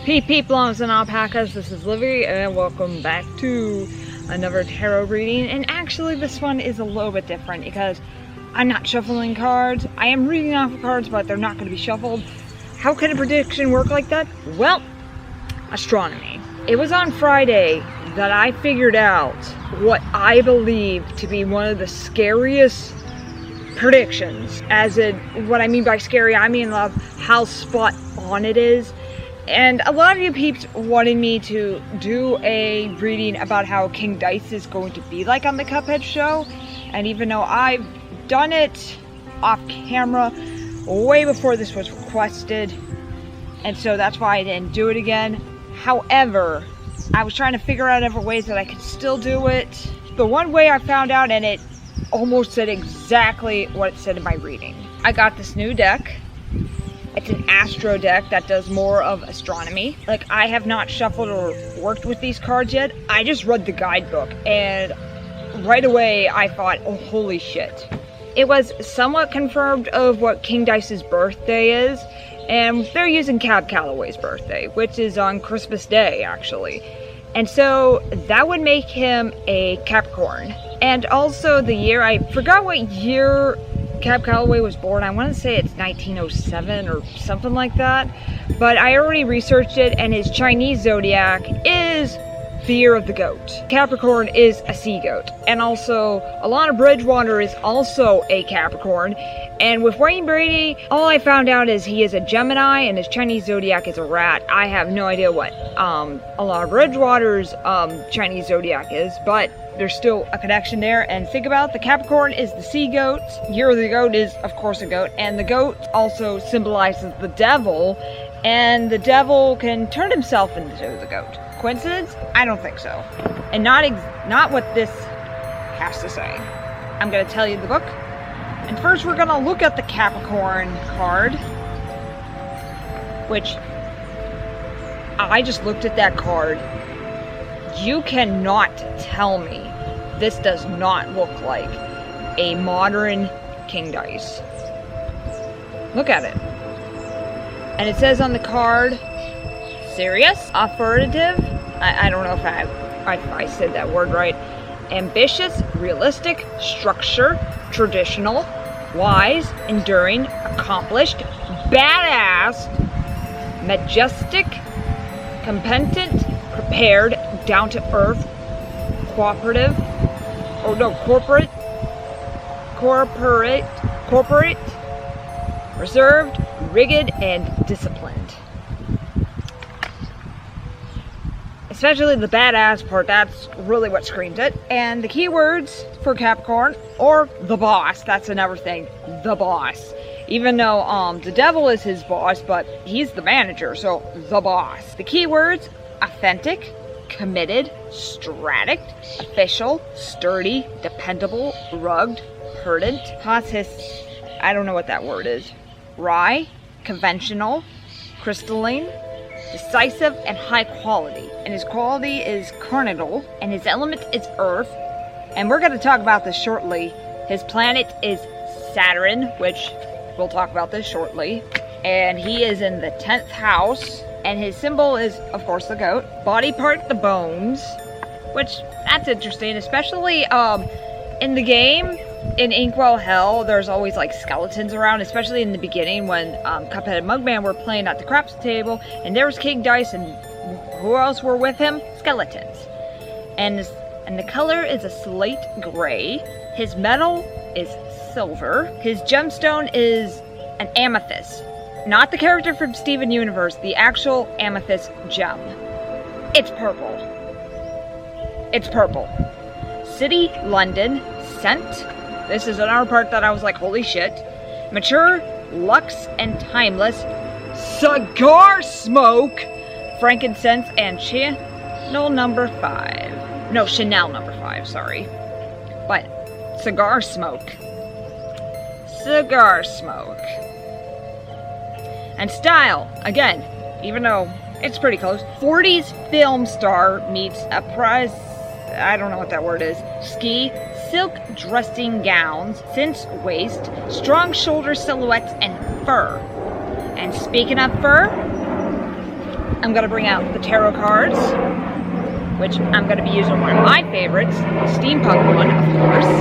Peep Longs and Alpacas, this is Livvy, and welcome back to another tarot reading. And actually this one is a little bit different because I'm not shuffling cards. I am reading off of cards, but they're not going to be shuffled. How can a prediction work like that? Well, astronomy. It was on Friday that I figured out what I believe to be one of the scariest predictions. As in, what I mean by scary, I mean how spot on it is. And a lot of you peeps wanted me to do a reading about how King Dice is going to be like on the Cuphead show. And even though I've done it off camera way before this was requested, and so that's why I didn't do it again. However, I was trying to figure out other ways that I could still do it. The one way I found out, and it almost said exactly what it said in my reading. I got this new deck. It's an astro deck that does more of astronomy. Like, I have not shuffled or worked with these cards yet. I just read the guidebook, and right away I thought, oh, holy shit. It was somewhat confirmed of what King Dice's birthday is, and they're using Cab Calloway's birthday, which is on Christmas Day, actually. And so that would make him a Capricorn. And also the year, I forgot what year Cab Calloway was born. I want to say it's 1907 or something like that, but I already researched it, and his Chinese zodiac is the year of the goat. Capricorn is a sea goat, and also Alana Bridgewater is also a Capricorn. And with Wayne Brady, all I found out is he is a Gemini and his Chinese zodiac is a rat. I have no idea what Alana Bridgewater's Chinese zodiac is, but there's still a connection there. And think about it, the Capricorn is the sea goat, year of the goat is of course a goat, and the goat also symbolizes the devil, and the devil can turn himself into the goat. Coincidence? I don't think so. And not what this has to say. I'm going to tell you the book. And first we're going to look at the Capricorn card, which I just looked at that card. You cannot tell me this does not look like a modern King Dice. Look at it. And it says on the card, serious, affirmative, I don't know if I said that word right, ambitious, realistic, structure, traditional, wise, enduring, accomplished, badass, majestic, competent, prepared, down to earth, corporate, reserved, rigid, and disciplined. Especially the badass part, that's really what screams it. And the keywords for Capricorn, or the boss, that's another thing, the boss. Even though the devil is his boss, but he's the manager, so the boss. The keywords, authentic, committed, strategic, official, sturdy, dependable, rugged, prudent, I don't know what that word is, wry, conventional, crystalline, decisive, and high quality. And his quality is carnal, and his element is earth. And we're going to talk about this shortly. His planet is Saturn, which we'll talk about this shortly. And he is in the 10th house. And his symbol is, of course, the goat. Body part, the bones. Which, that's interesting, especially in the game. In Inkwell Hell, there's always like skeletons around, especially in the beginning when Cuphead and Mugman were playing at the craps table, and there was King Dice, and who else were with him? Skeletons. And the color is a slate gray. His metal is silver. His gemstone is an amethyst. Not the character from Steven Universe, the actual amethyst gem. It's purple. It's purple. City, London. Scent. This is another part that I was like, holy shit. Mature, luxe, and timeless. Cigar smoke, frankincense, and Chanel number 5. No, Chanel number 5, sorry. But, cigar smoke. Cigar smoke. And style, again, even though it's pretty close. 40s film star meets a prize, I don't know what that word is. Ski, silk dressing gowns, cinch waist, strong shoulder silhouettes, and fur. And speaking of fur, I'm gonna bring out the tarot cards, which I'm gonna be using one of my favorites, the steampunk one, of course.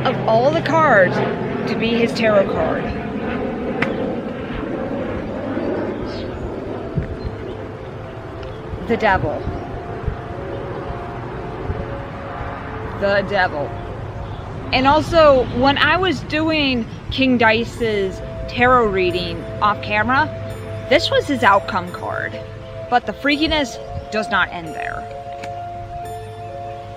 Of all the cards to be his tarot card. The Devil. The Devil. And also, when I was doing King Dice's tarot reading off camera, this was his outcome card. But the freakiness does not end there.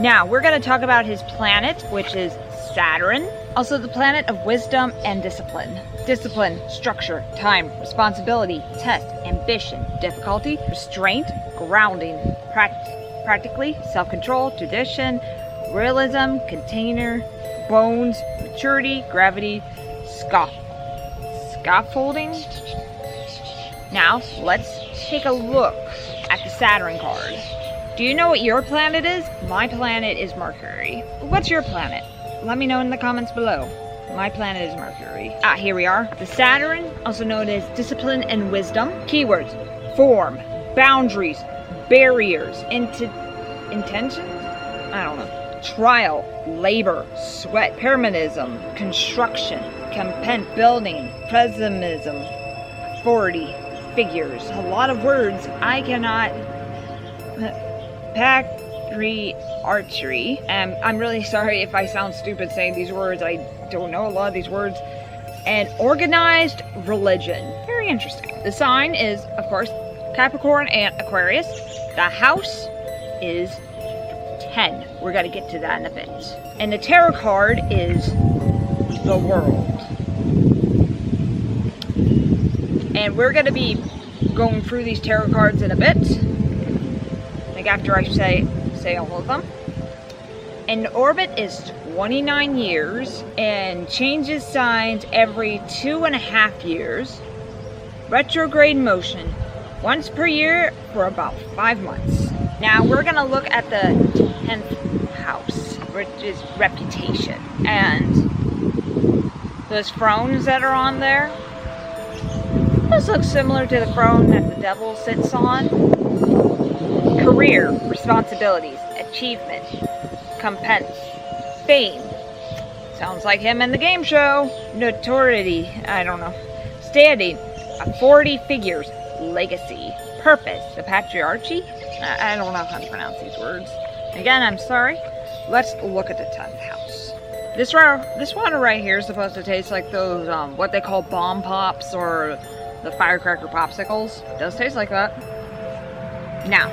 Now, we're going to talk about his planet, which is Saturn. Also, the planet of wisdom and discipline. Discipline, structure, time, responsibility, test, ambition, difficulty, restraint, grounding, practically, self-control, tradition, realism, container, bones, maturity, gravity, scaffolding. Now, let's take a look at the Saturn card. Do you know what your planet is? My planet is Mercury. What's your planet? Let me know in the comments below. My planet is Mercury. Here we are. The Saturn, also known as discipline and wisdom. Keywords: form, boundaries, barriers, intentions? I don't know. Trial, labor, sweat, permanism, construction, compent, building, pessimism, authority, figures. A lot of words I cannot... archery. I'm really sorry if I sound stupid saying these words. I don't know a lot of these words. And organized religion. Very interesting. The sign is, of course, Capricorn and Aquarius. The house is 10. We're going to get to that in a bit. And the tarot card is the World. And we're going to be going through these tarot cards in a bit. Like after I say all of them. And orbit is 29 years and changes signs every 2.5 years. Retrograde motion once per year for about 5 months. Now we're gonna look at the 10th house, which is reputation, and those thrones that are on there. Those look similar to the throne that the devil sits on. Career, responsibilities, achievement, competence, fame. Sounds like him in the game show. Notoriety, I don't know. Standing, authority figures, legacy, purpose, the patriarchy. I don't know how to pronounce these words. Again, I'm sorry. Let's look at the 10th house. This water right here is supposed to taste like those, what they call bomb pops or the firecracker popsicles. It does taste like that. Now,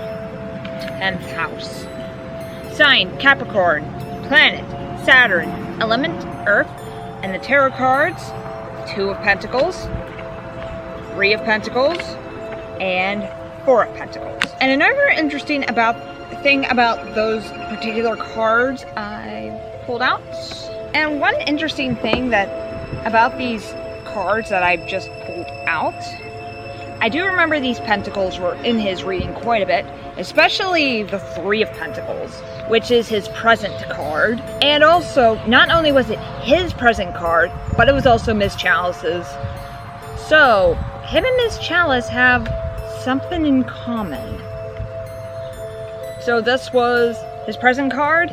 10th house. Sign, Capricorn. Planet, Saturn. Element, Earth. And the tarot cards, 2 of Pentacles, 3 of Pentacles, and 4 of Pentacles. And another interesting thing about those particular cards I pulled out. And one interesting thing about these cards that I've just pulled out, I do remember these Pentacles were in his reading quite a bit, especially the 3 of Pentacles, which is his present card. And also, not only was it his present card, but it was also Miss Chalice's. So, him and Miss Chalice have something in common. So this was his present card,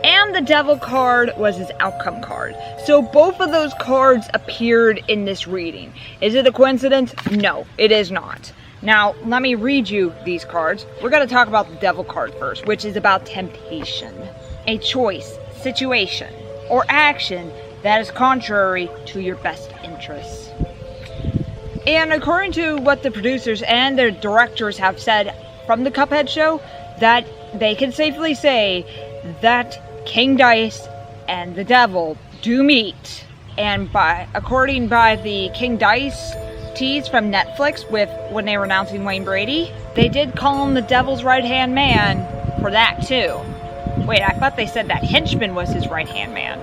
and the Devil card was his outcome card. So both of those cards appeared in this reading. Is it a coincidence? No, it is not. Now, let me read you these cards. We're going to talk about the Devil card first, which is about temptation. A choice, situation, or action that is contrary to your best interests. And according to what the producers and their directors have said from the Cuphead show, that they can safely say that King Dice and the Devil do meet. And according by the King Dice tease from Netflix when they were announcing Wayne Brady, they did call him the Devil's right-hand man for that too. Wait, I thought they said that Henchman was his right-hand man.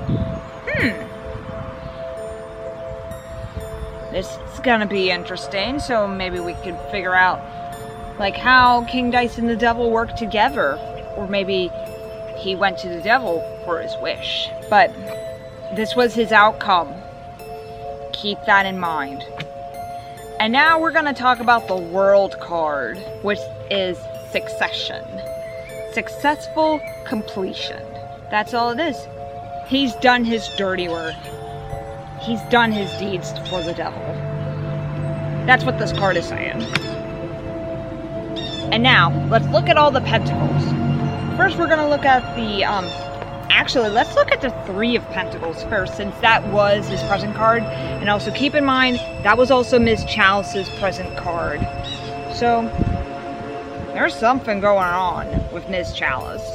This is gonna be interesting, so maybe we could figure out like how King Dice and the Devil work together, or maybe he went to the Devil for his wish. But this was his outcome. Keep that in mind. And now we're gonna talk about the world card, which is succession. Successful completion. That's all it is. He's done his dirty work. He's done his deeds for the devil. That's what this card is saying. And now, let's look at all the pentacles. First, we're gonna look at the, actually, let's look at the Three of Pentacles first, since that was his present card. And also keep in mind, that was also Ms. Chalice's present card. So, there's something going on with Ms. Chalice.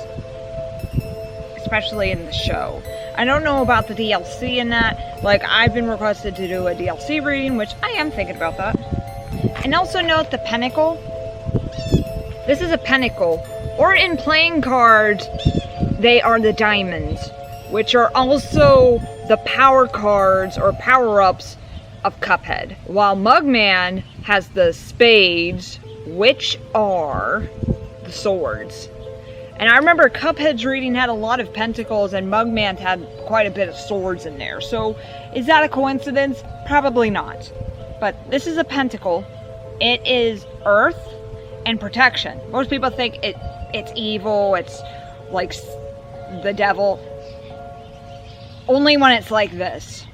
Especially in the show. I don't know about the DLC in that. Like, I've been requested to do a DLC reading, which I am thinking about that. And also note the pentacle. This is a pentacle. Or in playing cards, they are the diamonds, which are also the power cards or power-ups of Cuphead. While Mugman has the spades, which are the swords. And I remember Cuphead's reading had a lot of pentacles and Mugman had quite a bit of swords in there. So, is that a coincidence? Probably not. But this is a pentacle. It is earth and protection. Most people think it's evil, it's like the devil. Only when it's like this.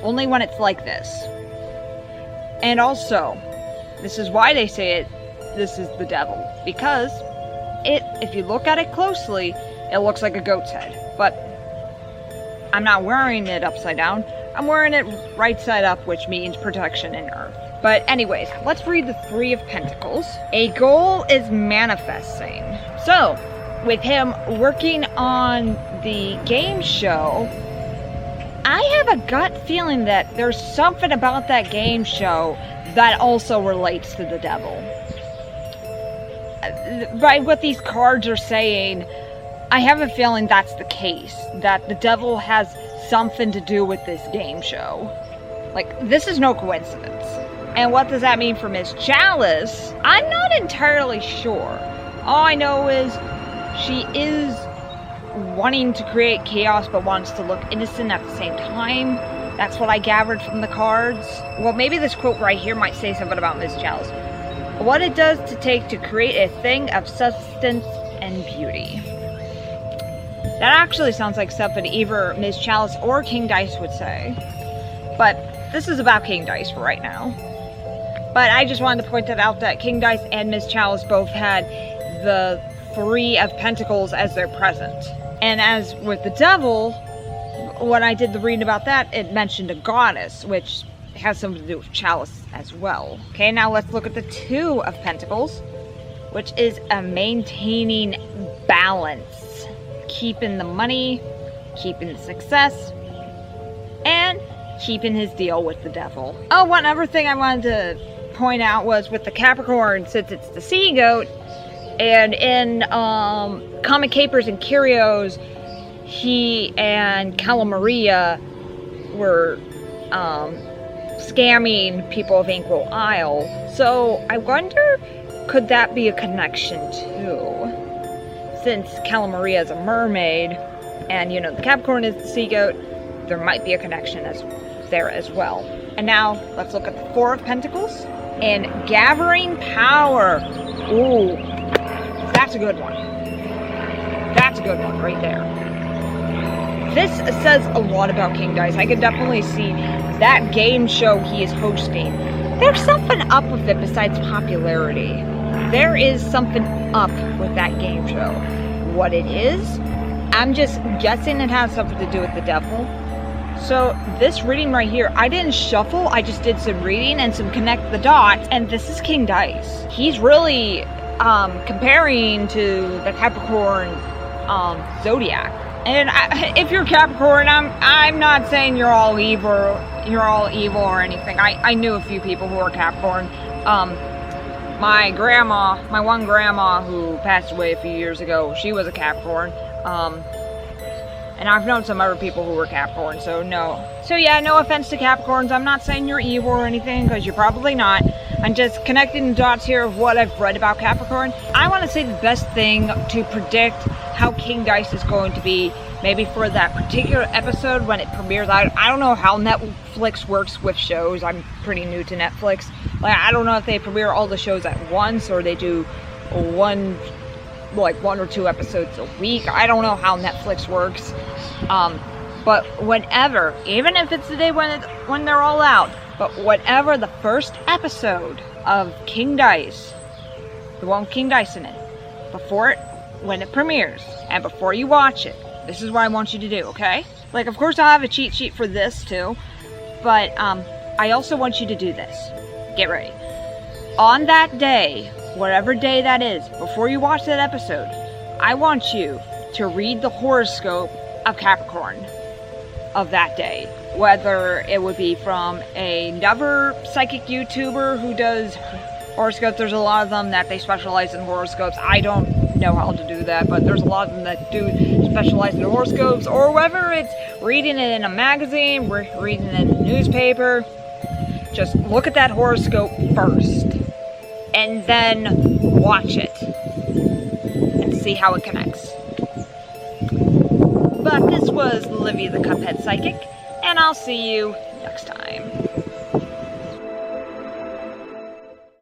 Only when it's like this. And also, this is why they say this is the devil. Because if you look at it closely, it looks like a goat's head. But I'm not wearing it upside down. I'm wearing it right side up, which means protection in earth. But anyways, let's read the Three of Pentacles. A goal is manifesting. So, with him working on the game show, I have a gut feeling that there's something about that game show that also relates to the devil. By what these cards are saying, I have a feeling that's the case. That the devil has something to do with this game show. Like, this is no coincidence. And what does that mean for Miss Chalice? I'm not entirely sure. All I know is she is wanting to create chaos but wants to look innocent at the same time. That's what I gathered from the cards. Well, maybe this quote right here might say something about Miss Chalice. What it does to take to create a thing of substance and beauty. That actually sounds like something either Ms. Chalice or King Dice would say. But this is about King Dice for right now. But I just wanted to point that out that King Dice and Ms. Chalice both had the Three of Pentacles as their present. And as with the devil, when I did the reading about that, it mentioned a goddess, which has something to do with Chalice as well. Okay, now let's look at the Two of Pentacles, which is a maintaining balance. Keeping the money, keeping the success, and keeping his deal with the devil. Oh, one other thing I wanted to point out was with the Capricorn, since it's the sea goat, and in Comic Capers and Curios, he and Calamaria were scamming people of Inkwell Isle. So I wonder, could that be a connection too? Since Calamaria is a mermaid, and you know the Capricorn is the sea goat, there might be a connection there as well. And now let's look at the Four of Pentacles and gathering power. Ooh, that's a good one. That's a good one right there. This says a lot about King Dice. I can definitely see that game show he is hosting. There's something up with it besides popularity. There is something up with that game show. What it is, I'm just guessing it has something to do with the devil. So this reading right here, I didn't shuffle, I just did some reading and some connect the dots, and this is King Dice. He's really comparing to the Capricorn Zodiac. And if you're Capricorn, I'm not saying you're all evil or anything. I knew a few people who were Capricorn. My one grandma who passed away a few years ago, she was a Capricorn. And I've known some other people who were Capricorn, so no. So yeah, no offense to Capricorns. I'm not saying you're evil or anything, because you're probably not. I'm just connecting the dots here of what I've read about Capricorn. I want to say the best thing to predict how King Dice is going to be maybe for that particular episode when it premieres. I don't know how Netflix works with shows. I'm pretty new to Netflix. Like, I don't know if they premiere all the shows at once or they do one or two episodes a week. I don't know how Netflix works. But whenever, even if it's the day when they're all out, but whenever the first episode of King Dice, the one with King Dice in it, when it premieres, and before you watch it, this is what I want you to do, okay? Like, of course I'll have a cheat sheet for this too, but I also want you to do this. Get ready. On that day, whatever day that is, before you watch that episode, I want you to read the horoscope of Capricorn of that day. Whether it would be from another psychic YouTuber who does horoscopes. There's a lot of them that they specialize in horoscopes. I don't know how to do that, but there's a lot of them that do specialize in horoscopes, or whether it's reading it in a magazine, reading it in a newspaper. Just look at that horoscope first, and then watch it, and see how it connects. But this was Livvy the Cuphead Psychic, and I'll see you